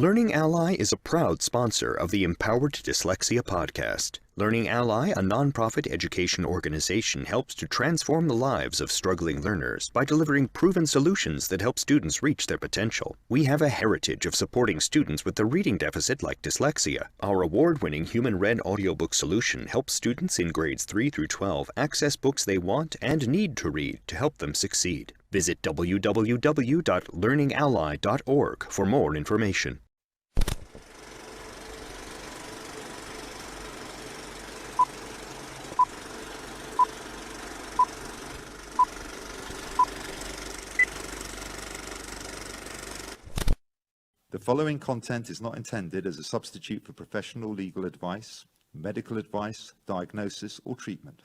Learning Ally is a proud sponsor of the Empowered Dyslexia podcast. Learning Ally, a nonprofit education organization, helps to transform the lives of struggling learners by delivering proven solutions that help students reach their potential. We have a heritage of supporting students with a reading deficit like dyslexia. Our award-winning Human Read audiobook solution helps students in grades 3 through 12 access books they want and need to read to help them succeed. Visit www.learningally.org for more information. The following content is not intended as a substitute for professional legal advice, medical advice, diagnosis, or treatment.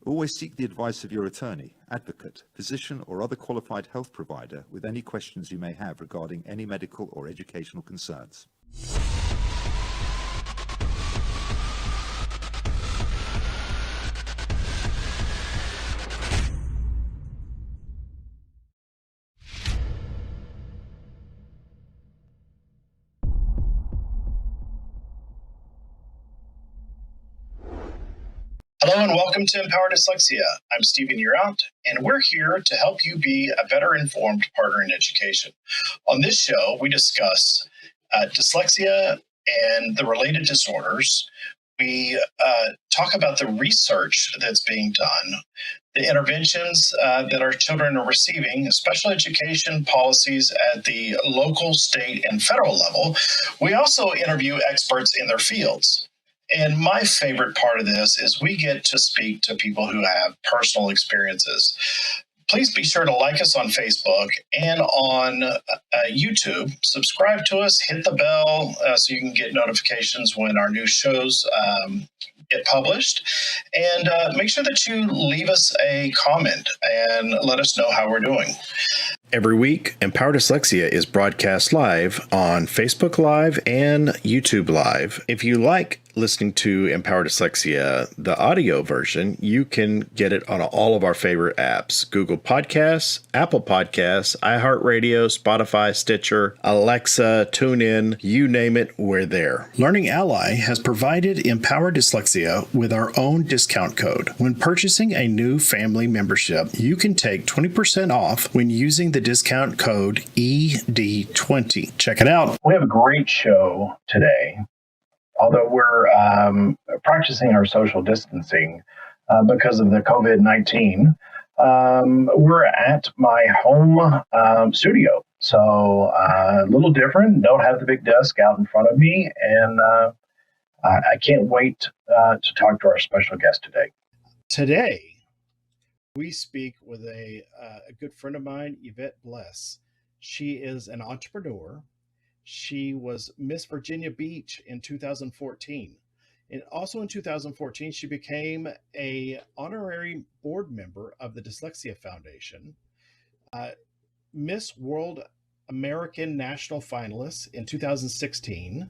Always seek the advice of your attorney, advocate, physician, or other qualified health provider with any questions you may have regarding any medical or educational concerns. Hello and welcome to Empower Dyslexia. I'm Stephen Urant, and we're here to help you be a better informed partner in education. On this show, we discuss dyslexia and the related disorders. We talk about the research that's being done, the interventions that our children are receiving, special education policies at the local, state, and federal level. We also interview experts in their fields. And my favorite part of this is we get to speak to people who have personal experiences. Please be sure to like us on Facebook and on YouTube. Subscribe to us, hit the bell so you can get notifications when our new shows get published. And make sure that you leave us a comment and let us know how we're doing. Every week, Empower Dyslexia is broadcast live on Facebook Live and YouTube Live. If you like listening to Empower Dyslexia, the audio version, you can get it on all of our favorite apps: Google Podcasts, Apple Podcasts, iHeartRadio, Spotify, Stitcher, Alexa, TuneIn, you name it, we're there. Learning Ally has provided Empower Dyslexia with our own discount code. When purchasing a new family membership, you can take 20% off when using the discount code ED20. Check it out. We have a great show today. Although we're practicing our social distancing because of the COVID-19, we're at my home studio. So a little different. Don't have the big desk out in front of me. And I can't wait to talk to our special guest today. Today, we speak with a good friend of mine, Yvette Blaess. She is an entrepreneur. She was Miss Virginia Beach in 2014. And also in 2014, she became an honorary board member of the Dyslexia Foundation, Miss World American National Finalist in 2016.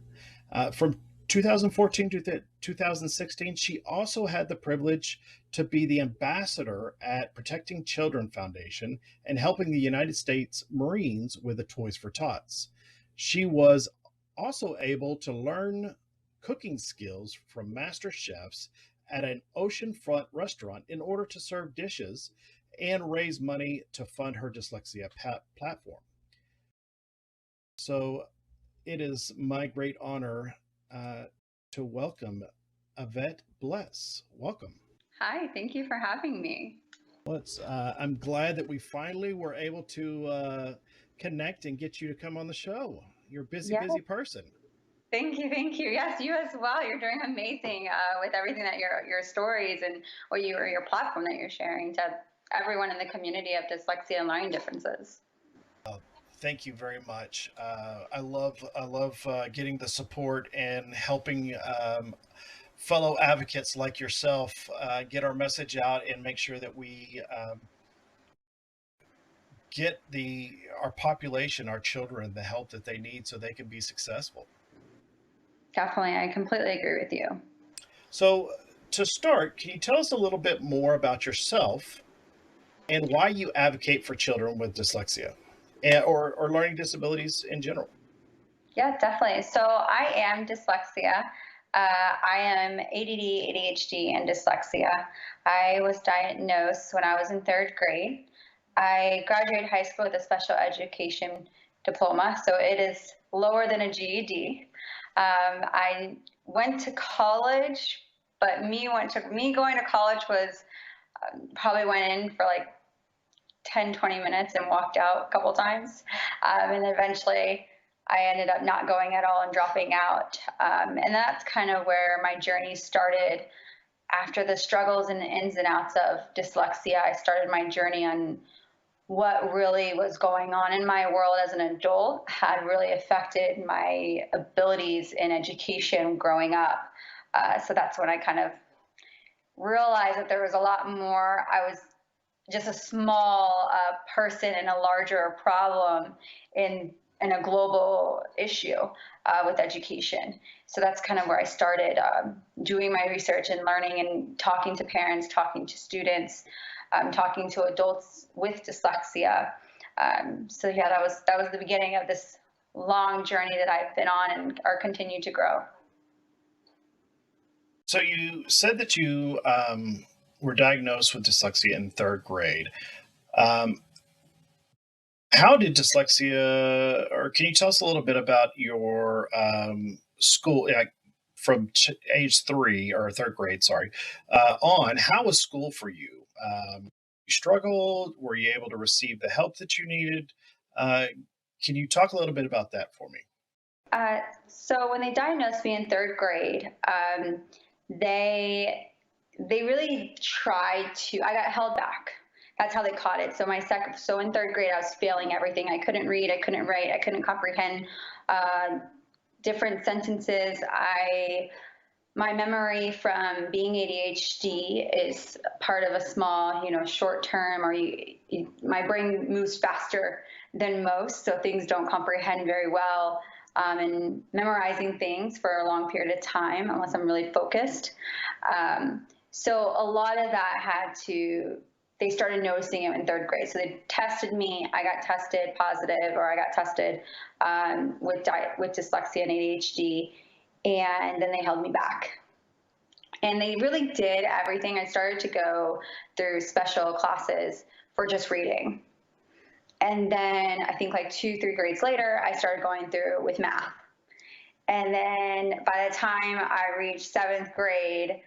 From 2014 to 2016, she also had the privilege to be the ambassador at Protecting Children Foundation and helping the United States Marines with the Toys for Tots. She was also able to learn cooking skills from master chefs at an oceanfront restaurant in order to serve dishes and raise money to fund her dyslexia platform. So it is my great honor to welcome Yvette Blaess. Welcome. Hi, thank you for having me. Well, I'm glad that we finally were able to connect and get you to come on the show. You're a busy person. Thank you. Yes, you as well. You're doing amazing with everything that your stories and your platform that you're sharing to everyone in the community of dyslexia and learning differences. Thank you very much. I love getting the support and helping fellow advocates like yourself get our message out and make sure that we get our population, our children, the help that they need so they can be successful. Definitely. I completely agree with you. So to start, can you tell us a little bit more about yourself and why you advocate for children with dyslexia or learning disabilities in general? Yeah, definitely. So I am dyslexia. I am ADD, ADHD, and dyslexia. I was diagnosed when I was in third grade. I graduated high school with a special education diploma, so it is lower than a GED. I went to college, but me going to college was probably went in for like 10, 20 minutes and walked out a couple times. And eventually I ended up not going at all and dropping out. And that's kind of where my journey started. After the struggles and the ins and outs of dyslexia, I started my journey on what really was going on in my world as an adult had really affected my abilities in education growing up. So that's when I kind of realized that there was a lot more. I was just a small person in a larger problem in a global issue with education. So that's kind of where I started doing my research and learning and talking to parents, talking to students, talking to adults with dyslexia. So yeah, that was the beginning of this long journey that I've been on and are continue to grow. So you said that you were diagnosed with dyslexia in third grade. Um, how did dyslexia, or can you tell us a little bit about your school, like from age 3 or third grade, sorry, on? How was school for you? You struggled? Were you able to receive the help that you needed? Uh, can you talk a little bit about that for me? So when they diagnosed me in third grade, they really tried to. I got held back. That's how they caught it. So in third grade, I was failing everything. I couldn't read. I couldn't write. I couldn't comprehend different sentences. My memory from being ADHD is part of a small, short term, or my brain moves faster than most, so things don't comprehend very well, and memorizing things for a long period of time unless I'm really focused. So a lot of that they started noticing it in third grade. So they tested me. I got tested positive, or I got tested with dyslexia and ADHD, and then they held me back. And they really did everything. I started to go through special classes for just reading. And then I think like 2, 3 grades later, I started going through with math. And then by the time I reached 7th grade,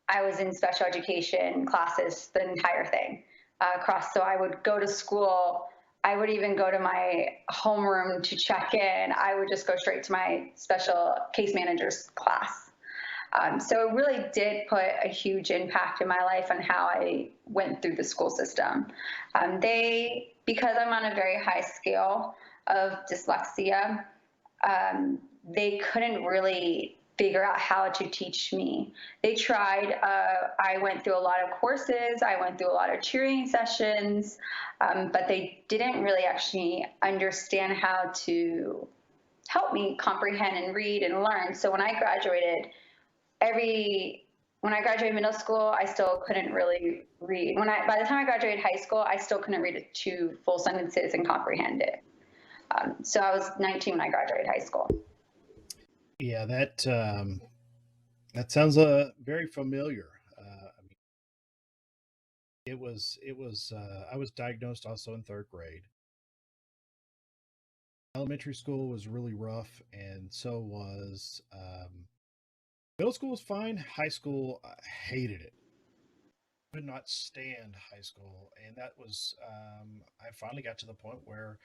I was in special education classes, the entire thing across. So I would go to school. I would even go to my homeroom to check in. I would just go straight to my special case manager's class. So it really did put a huge impact in my life on how I went through the school system. Because I'm on a very high scale of dyslexia, they couldn't really figure out how to teach me. They tried. I went through a lot of courses. I went through a lot of tutoring sessions, but they didn't really actually understand how to help me comprehend and read and learn. So when I graduated middle school, I still couldn't really read. By the time I graduated high school, I still couldn't read 2 full sentences and comprehend it. So I was 19 when I graduated high school. Yeah, that sounds very familiar. I mean, it was. I was diagnosed also in third grade. Elementary school was really rough, and so was middle school was fine. High school, I hated it. Could not stand high school, and that was. I finally got to the point where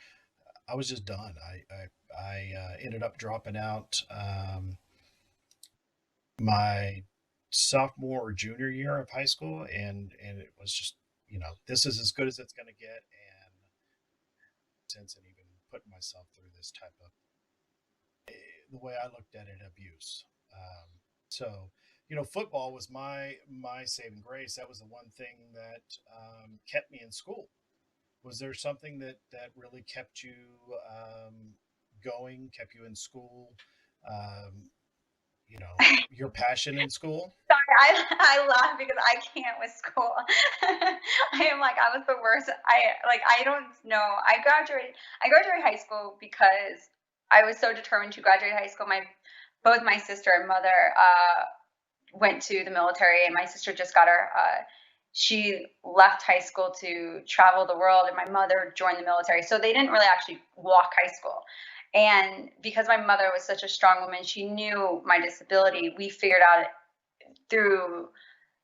I was just done. I ended up dropping out my sophomore or junior year of high school, and it was just, this is as good as it's going to get, and since and even putting myself through this type of, the way I looked at it, abuse. So football was my saving grace. That was the one thing that kept me in school. Was there something that really kept you going, kept you in school? Um, your passion in school? Sorry, I laugh because I can't with school. I was the worst. I don't know. I graduated high school because I was so determined to graduate high school. Both my sister and mother went to the military, and my sister just got her. She left high school to travel the world, and my mother joined the military. So they didn't really actually walk high school. And because my mother was such a strong woman, she knew my disability. We figured out through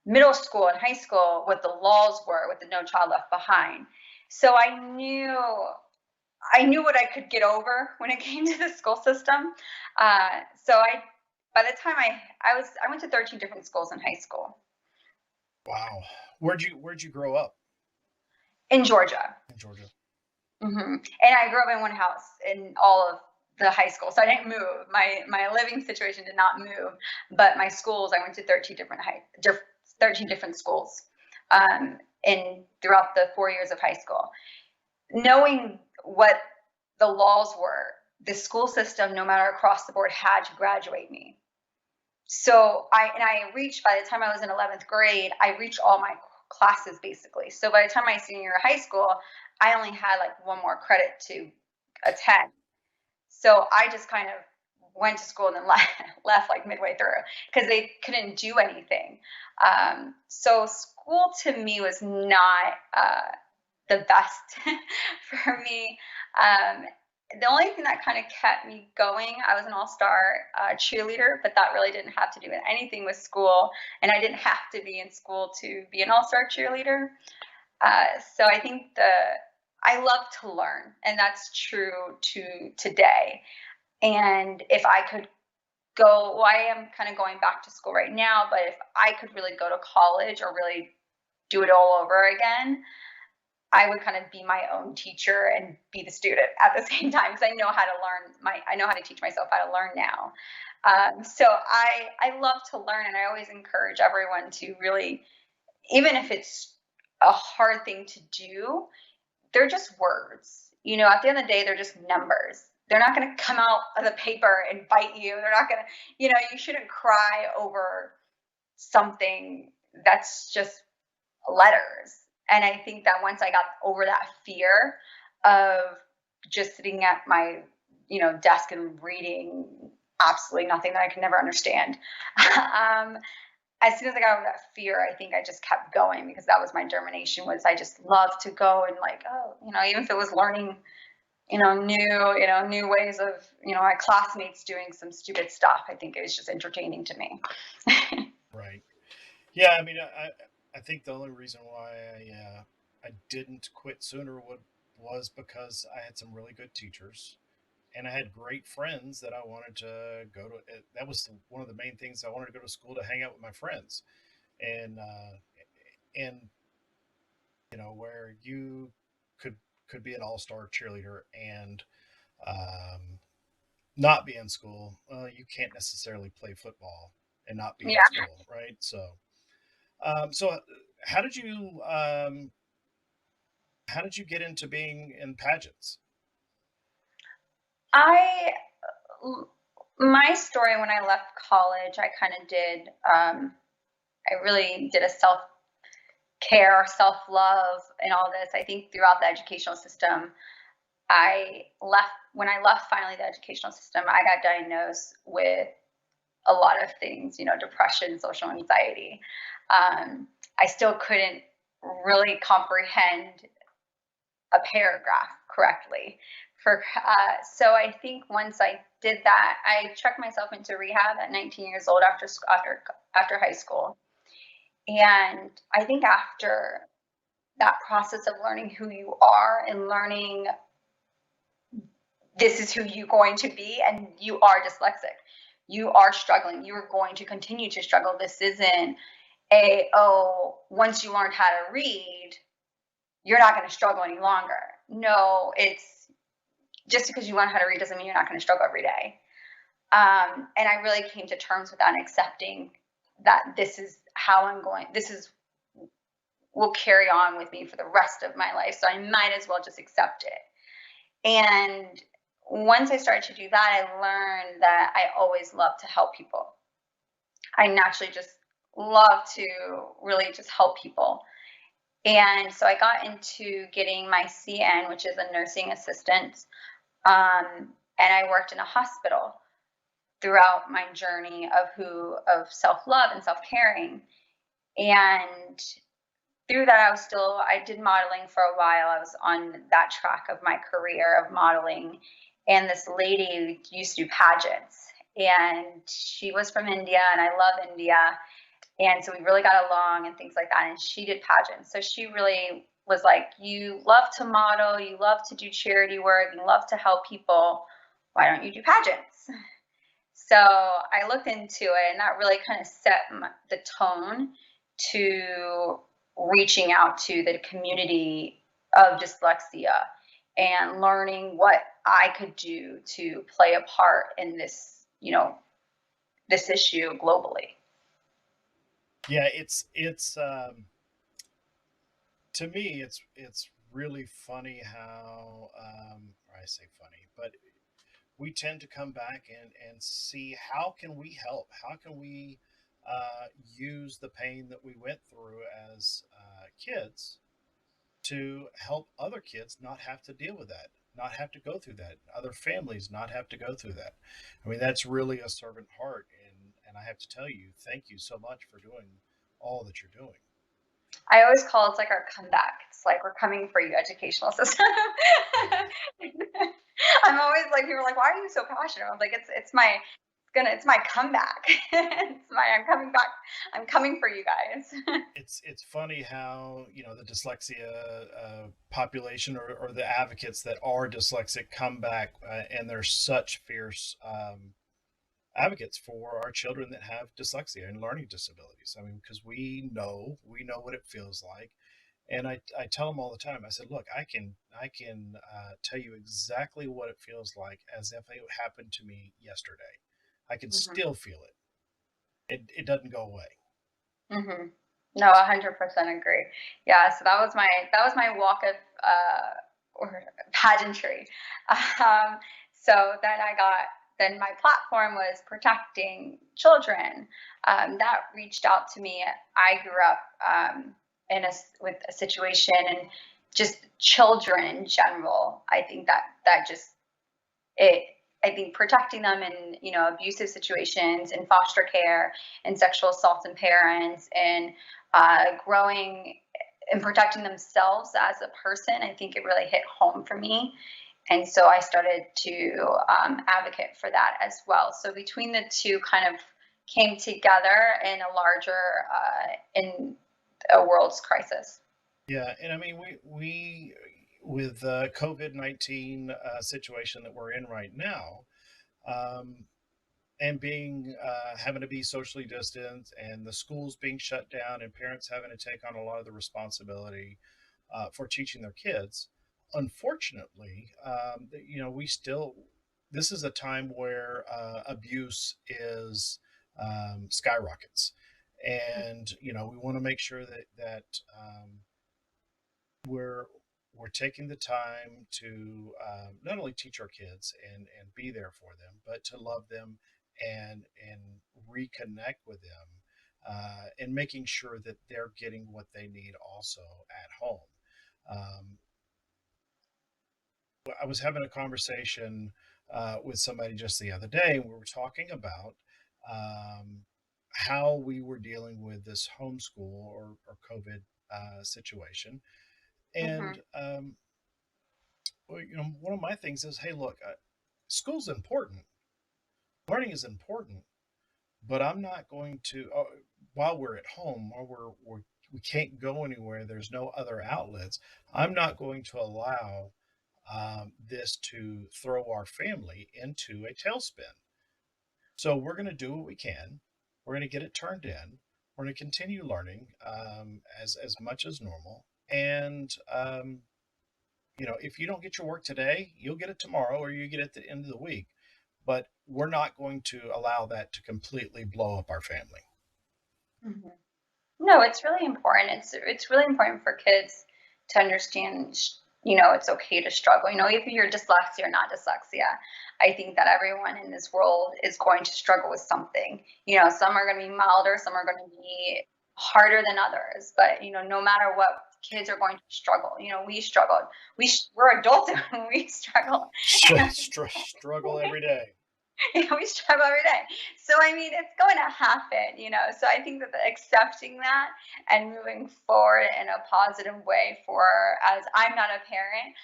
middle school and high school what the laws were with the No Child Left Behind. So I knew what I could get over when it came to the school system. By the time I went to 13 different schools in high school. Wow. Where'd you grow up? In Georgia. In Georgia. Mm-hmm. And I grew up in one house in all of the high school, so I didn't move. My living situation did not move, but my schools, I went to 13 different schools, throughout the 4 years of high school. Knowing what the laws were, the school system, no matter across the board, had to graduate me. So I reached, by the time I was in 11th grade, I reached all my classes basically. So by the time my senior year of high school, I only had like one more credit to attend. So I just kind of went to school and then left like midway through because they couldn't do anything. So school to me was not the best for me. The only thing that kind of kept me going, I was an all-star cheerleader, but that really didn't have to do with anything with school, and I didn't have to be in school to be an all-star cheerleader. So I think I love to learn, and that's true to today. And if I could go, well, I am kind of going back to school right now, but if I could really go to college or really do it all over again, I would kind of be my own teacher and be the student at the same time, because I know how to learn. I know how to teach myself how to learn now. So I love to learn, and I always encourage everyone to really, even if it's a hard thing to do, they're just words. You know, at the end of the day, they're just numbers. They're not going to come out of the paper and bite you. They're not going to, you shouldn't cry over something that's just letters. And I think that once I got over that fear of just sitting at my, desk and reading absolutely nothing that I could never understand, as soon as I got over that fear, I think I just kept going, because that was my determination. Was I just loved to go and even if it was learning, new ways of, my classmates doing some stupid stuff. I think it was just entertaining to me. Right. Yeah. I mean, I think the only reason why I didn't quit sooner was because I had some really good teachers, and I had great friends that I wanted to go to. That was one of the main things. I wanted to go to school to hang out with my friends, and where you could be an all-star cheerleader and not be in school. You can't necessarily play football and not be in school, right? So. So how did you get into being in pageants? My story, when I left college, I kind of did, I really did a self-care, self-love and all this. I think throughout the educational system, when I left finally the educational system, I got diagnosed with a lot of things, depression, social anxiety. I still couldn't really comprehend a paragraph correctly. So I think once I did that, I checked myself into rehab at 19 years old after high school. And I think after that process of learning who you are and learning this is who you're going to be, and you are dyslexic, you are struggling, you're going to continue to struggle. This isn't once you learn how to read, you're not going to struggle any longer. No, it's just because you learn how to read doesn't mean you're not going to struggle every day. And I really came to terms with that and accepting that this is how I'm going. Will carry on with me for the rest of my life. So I might as well just accept it. And once I started to do that, I learned that I always love to help people. I naturally just love to really just help people. And so I got into getting my CN, which is a nursing assistant. and I worked in a hospital throughout my journey of self-love and self-caring. And through that, I did modeling for a while. I was on that track of my career of modeling. And this lady used to do pageants, and she was from India, and I love India. And so we really got along and things like that. And she did pageants. So she really was like, you love to model, you love to do charity work, you love to help people. Why don't you do pageants? So I looked into it, and that really kind of set the tone to reaching out to the community of dyslexia and learning what I could do to play a part in this, this issue globally. Yeah, it's to me, it's really funny how, or I say funny, but we tend to come back and see how can we help? How can we use the pain that we went through as kids to help other kids not have to deal with that, not have to go through that, other families not have to go through that. I mean, that's really a servant heart, and I have to tell you, thank you so much for doing all that you're doing. I always call it's like our comeback. It's like we're coming for you, educational system. I'm always like, people are like, why are you so passionate? I'm like, it's my comeback. I'm coming back. I'm coming for you guys. It's funny how the dyslexia population or the advocates that are dyslexic come back, and they're such fierce advocates for our children that have dyslexia and learning disabilities. I mean, because we know what it feels like. And I tell them all the time, I said, look, I can tell you exactly what it feels like as if it happened to me yesterday. I can still feel it. It doesn't go away. Mm-hmm. No, 100% agree. Yeah, so that was my walk of or pageantry. So then my platform was protecting children. That reached out to me. I grew up with a situation, and just children in general. I think that just it. I think protecting them in abusive situations, in foster care, and sexual assault in parents, and growing and protecting themselves as a person. I think it really hit home for me. And so I started to advocate for that as well. So between the two kind of came together in a larger, in a world's crisis. Yeah, and I mean, we with COVID-19 situation that we're in right now, and being having to be socially distant, and the schools being shut down, and parents having to take on a lot of the responsibility for teaching their kids. Unfortunately, we still, this is a time where abuse is skyrockets, and we want to make sure that we're taking the time to not only teach our kids and be there for them, but to love them and reconnect with them, and making sure that they're getting what they need also at home. I was having a conversation with somebody just the other day, and we were talking about how we were dealing with this homeschool or COVID situation. And one of my things is, hey, look, school's important, learning is important, but I'm not going to, while we're at home, while we can't go anywhere, there's no other outlets, I'm not going to allow this to throw our family into a tailspin. So we're going to do what we can. We're going to get it turned in. We're going to continue learning as much as normal. And, if you don't get your work today, you'll get it tomorrow, or you get it at the end of the week. But we're not going to allow that to completely blow up our family. Mm-hmm. No, it's really important. It's really important for kids to understand, it's okay to struggle. If you're dyslexia or not dyslexia, I think that everyone in this world is going to struggle with something. Some are going to be milder, some are going to be harder than others. But, no matter what kids are going to struggle. We struggled. We're adults and we struggle. Struggle every day. We struggle every day. So, I mean, it's going to happen. So I think that accepting that and moving forward in a positive way as I'm not a parent,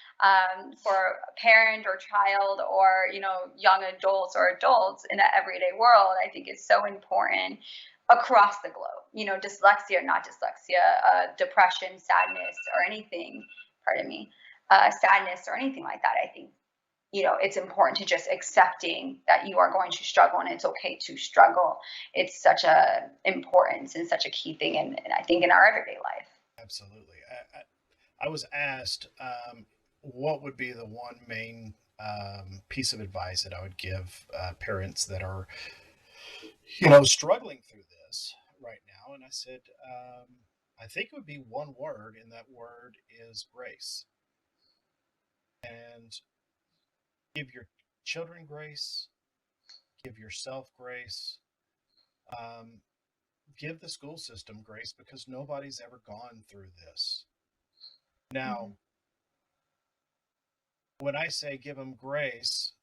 for a parent or child or, young adults or adults in the everyday world, I think is so important across the globe. Dyslexia or not dyslexia, depression, sadness, or anything, sadness or anything like that. I think it's important to just accepting that you are going to struggle and it's okay to struggle. It's such a importance and such a key thing, and I think in our everyday life. Absolutely. I was asked what would be the one main piece of advice that I would give parents that are, struggling through this right now, and I said I think it would be one word, and that word is grace. And give your children grace, give yourself grace, give the school system grace, because nobody's ever gone through this. Now, when I say give them grace,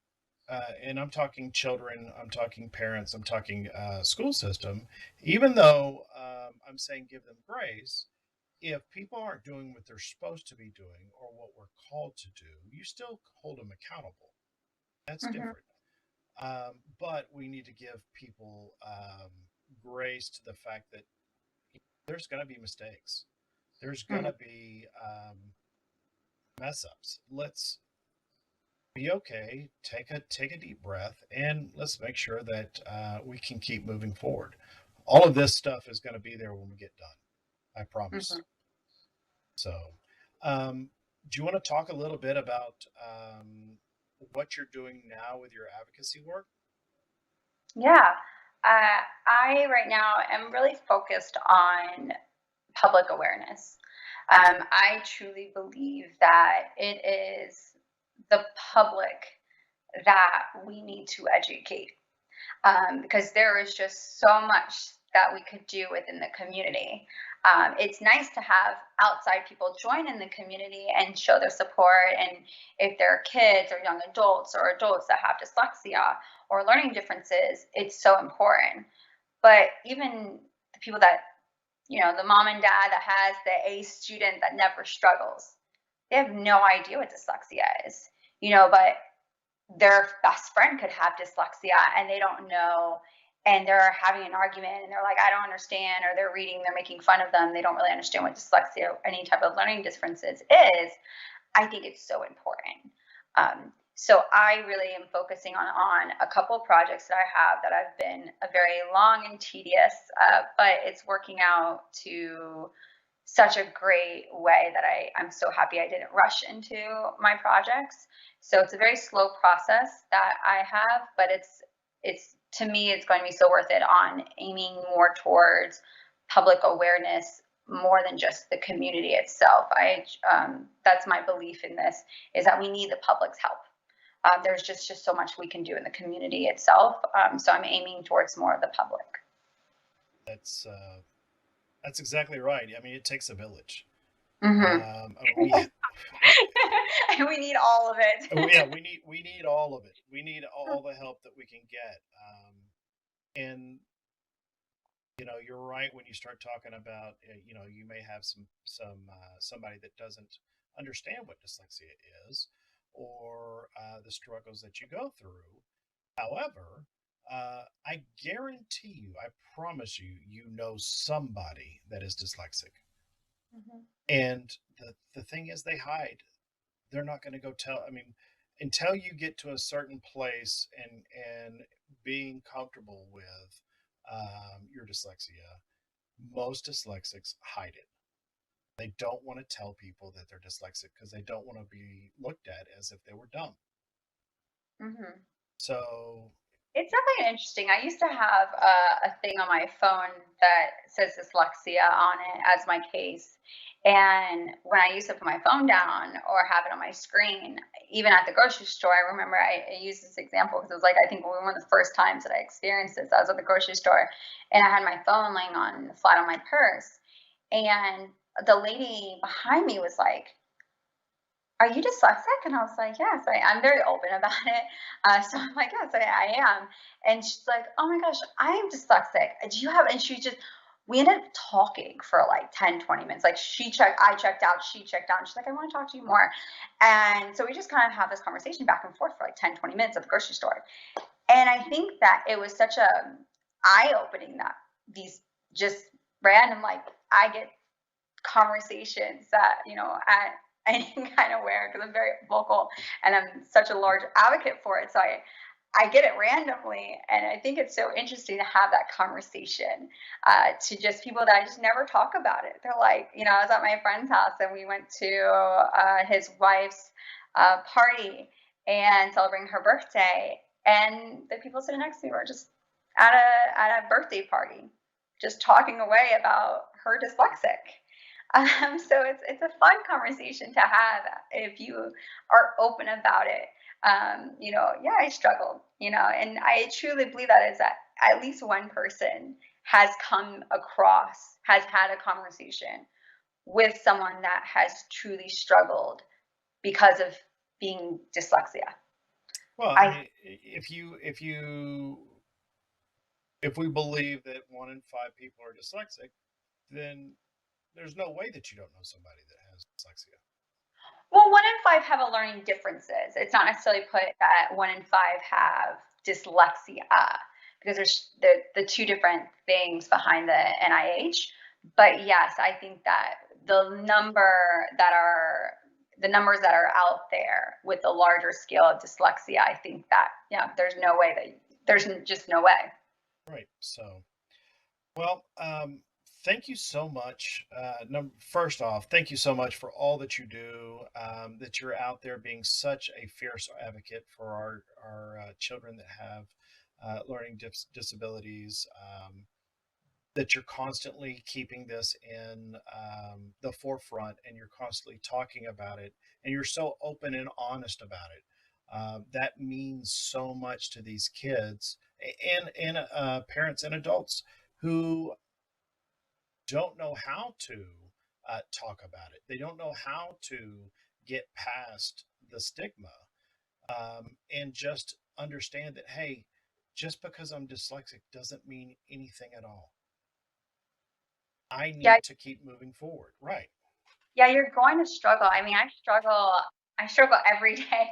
and I'm talking children, I'm talking parents, I'm talking school system, even though I'm saying give them grace, if people aren't doing what they're supposed to be doing or what we're called to do, you still hold them accountable. That's different. But we need to give people grace to the fact that there's going to be mistakes. There's going to be mess ups. Let's be okay. Take a deep breath, and let's make sure that we can keep moving forward. All of this stuff is going to be there when we get done. I promise. So, do you want to talk a little bit about what you're doing now with your advocacy work? Yeah. I right now am really focused on public awareness. I truly believe that it is the public that we need to educate, because there is just so much that we could do within the community. It's nice to have outside people join in the community and show their support. And if there are kids or young adults or adults that have dyslexia or learning differences, it's so important. But even the people that, the mom and dad that has the A student that never struggles, they have no idea what dyslexia is, but their best friend could have dyslexia and they don't know, and they're having an argument and they're like, I don't understand, or they're making fun of them. They don't really understand what dyslexia or any type of learning differences is. I think it's so important. So I really am focusing on a couple of projects that I have that have been a very long and tedious, but it's working out to such a great way that I'm so happy I didn't rush into my projects. So it's a very slow process that I have, but it's to me, it's going to be so worth it on aiming more towards public awareness more than just the community itself. That's my belief in this, is that we need the public's help. There's just so much we can do in the community itself. So I'm aiming towards more of the public. That's exactly right. I mean, it takes a village. We need all of it. Yeah, we need all of it. We need all the help that we can get. And you're right when you start talking about you may have somebody that doesn't understand what dyslexia is, or the struggles that you go through. However, I guarantee you, I promise you, somebody that is dyslexic. And the thing is, they hide. They're not going to go tell. I mean, until you get to a certain place and being comfortable with your dyslexia, most dyslexics hide it. They don't want to tell people that they're dyslexic because they don't want to be looked at as if they were dumb. So it's definitely interesting. I used to have a thing on my phone that says dyslexia on it as my case. And when I used to put my phone down or have it on my screen, even at the grocery store, I remember I used this example because it was like, I think one of the first times that I experienced this, I was at the grocery store and I had my phone laying flat on my purse. And the lady behind me was like, "Are you dyslexic?" And I was like, "Yes, I'm very open about it." So I'm like, "Yes, I am." And she's like, "Oh my gosh, I am dyslexic. Do you have?" And we ended up talking for like 10, 20 minutes. Like I checked out, she checked out. And she's like, "I want to talk to you more." And so we just kind of have this conversation back and forth for like 10, 20 minutes at the grocery store. And I think that it was such a eye-opening that these just random, like, I get conversations that, at any kind of where, because I'm very vocal and I'm such a large advocate for it. So I get it randomly. And I think it's so interesting to have that conversation to just people that I just never talk about it. They're like, I was at my friend's house and we went to his wife's party and celebrating her birthday. And the people sitting next to me were just at a birthday party, just talking away about her dyslexic. So it's a fun conversation to have if you are open about it. Yeah, I struggled, and I truly believe that is that at least one person has had a conversation with someone that has truly struggled because of being dyslexia. Well, I mean, if we believe that 1 in 5 people are dyslexic, then there's no way that you don't know somebody that has dyslexia. Well, 1 in 5 have a learning differences. It's not necessarily put that 1 in 5 have dyslexia, because there's the two different things behind the NIH. But yes, I think that the numbers that are out there with the larger scale of dyslexia, I think that, there's just no way. Right. So, well, thank you so much. First off, thank you so much for all that you do, that you're out there being such a fierce advocate for our children that have learning disabilities, that you're constantly keeping this in the forefront, and you're constantly talking about it, and you're so open and honest about it. That means so much to these kids and parents and adults who don't know how to talk about it. They don't know how to get past the stigma, and just understand that, hey, just because I'm dyslexic doesn't mean anything at all. I need to keep moving forward. Right. Yeah, you're going to struggle. I mean, I struggle every day,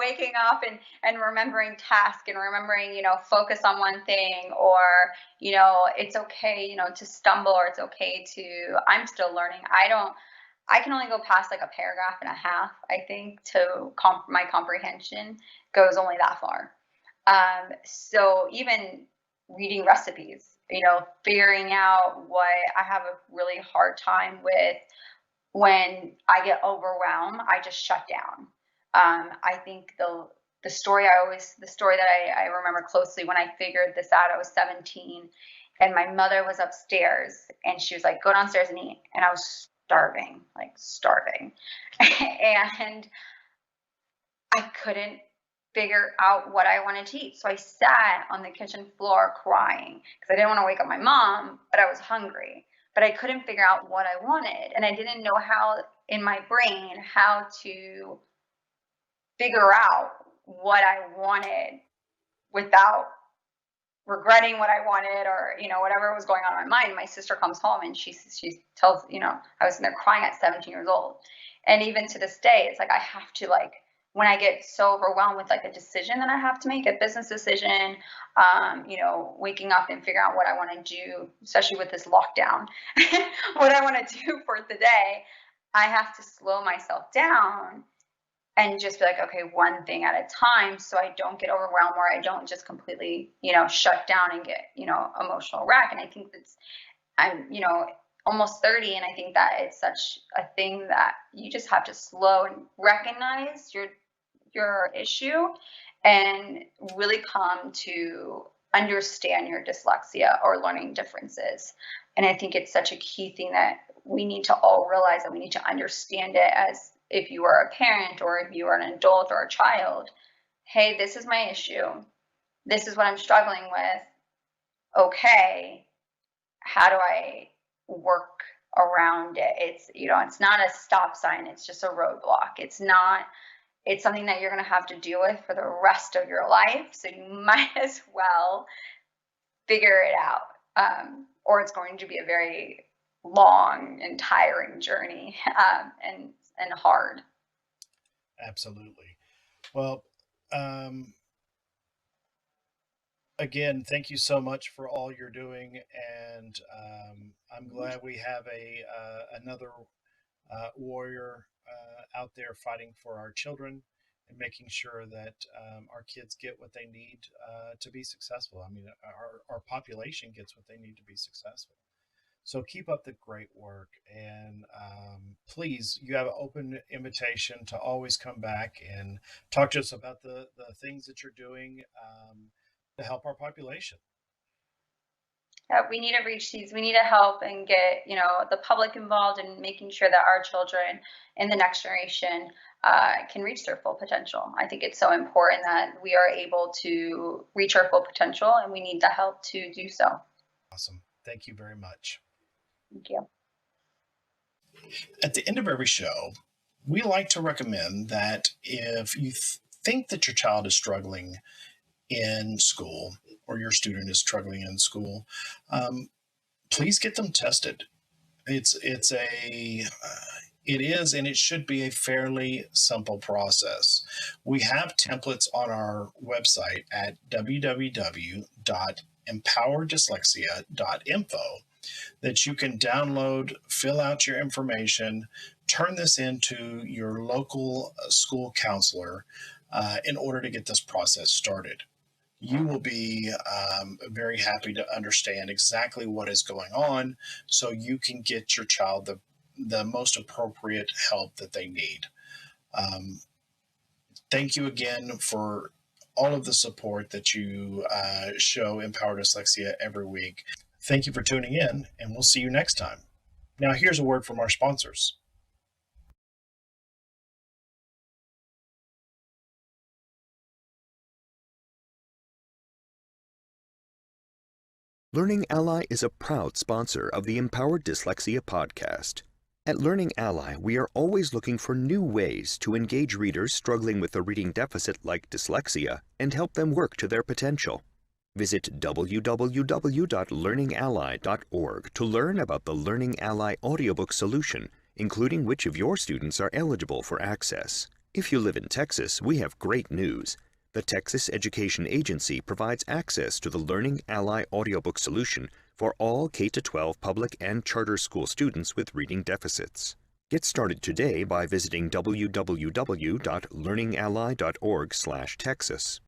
waking up and remembering tasks and remembering, focus on one thing, or, it's okay, to stumble, or it's okay I'm still learning. I can only go past like a paragraph and a half, I think, to my comprehension goes only that far. So even reading recipes, figuring out what I have a really hard time with. When I get overwhelmed, I just shut down. I think the story that I remember closely when I figured this out, I was 17, and my mother was upstairs, and she was like, "Go downstairs and eat," and I was starving, like starving, and I couldn't figure out what I wanted to eat. So I sat on the kitchen floor crying because I didn't want to wake up my mom, but I was hungry. But I couldn't figure out what I wanted. And I didn't know how in my brain how to figure out what I wanted without regretting what I wanted, or, whatever was going on in my mind. My sister comes home and she tells, I was in there crying at 17 years old. And even to this day, it's like I have to, like, when I get so overwhelmed with like a decision that I have to make, a business decision, waking up and figuring out what I want to do, especially with this lockdown, what I want to do for the day, I have to slow myself down and just be like, okay, one thing at a time, so I don't get overwhelmed, or I don't just completely, shut down and get, emotional wreck. And I think I'm, almost 30, and I think that it's such a thing that you just have to slow and recognize your issue and really come to understand your dyslexia or learning differences. And I think it's such a key thing that we need to all realize, that we need to understand it as if you are a parent, or if you are an adult or a child. Hey, this is my issue. This is what I'm struggling with. Okay, how do I work around it. It's not a stop sign. It's just a roadblock. It's something that you're going to have to deal with for the rest of your life. So you might as well figure it out. Or it's going to be a very long and tiring journey, and hard. Absolutely. Well, again, thank you so much for all you're doing, and I'm glad we have another warrior out there fighting for our children and making sure that our kids get what they need to be successful. I mean, our population gets what they need to be successful. So keep up the great work, and please, you have an open invitation to always come back and talk to us about the things that you're doing to help our population. We need to reach these. We need to help and get the public involved in making sure that our children in the next generation can reach their full potential. I think it's so important that we are able to reach our full potential, and we need the help to do so. Awesome. Thank you very much. Thank you. At the end of every show, we like to recommend that if you think that your child is struggling in school or your student is struggling in school, please get them tested. It is and it should be a fairly simple process. We have templates on our website at www.empowerdyslexia.info that you can download, fill out your information, turn this into your local school counselor in order to get this process started. You will be very happy to understand exactly what is going on so you can get your child the most appropriate help that they need. Thank you again for all of the support that you show Empower Dyslexia every week. Thank you for tuning in, and we'll see you next time. Now, here's a word from our sponsors. Learning Ally is a proud sponsor of the Empowered Dyslexia podcast. At Learning Ally, we are always looking for new ways to engage readers struggling with a reading deficit like dyslexia and help them work to their potential. Visit www.learningally.org to learn about the Learning Ally audiobook solution, including which of your students are eligible for access. If you live in Texas, we have great news. The Texas Education Agency provides access to the Learning Ally audiobook solution for all K-12 public and charter school students with reading deficits. Get started today by visiting www.learningally.org/Texas.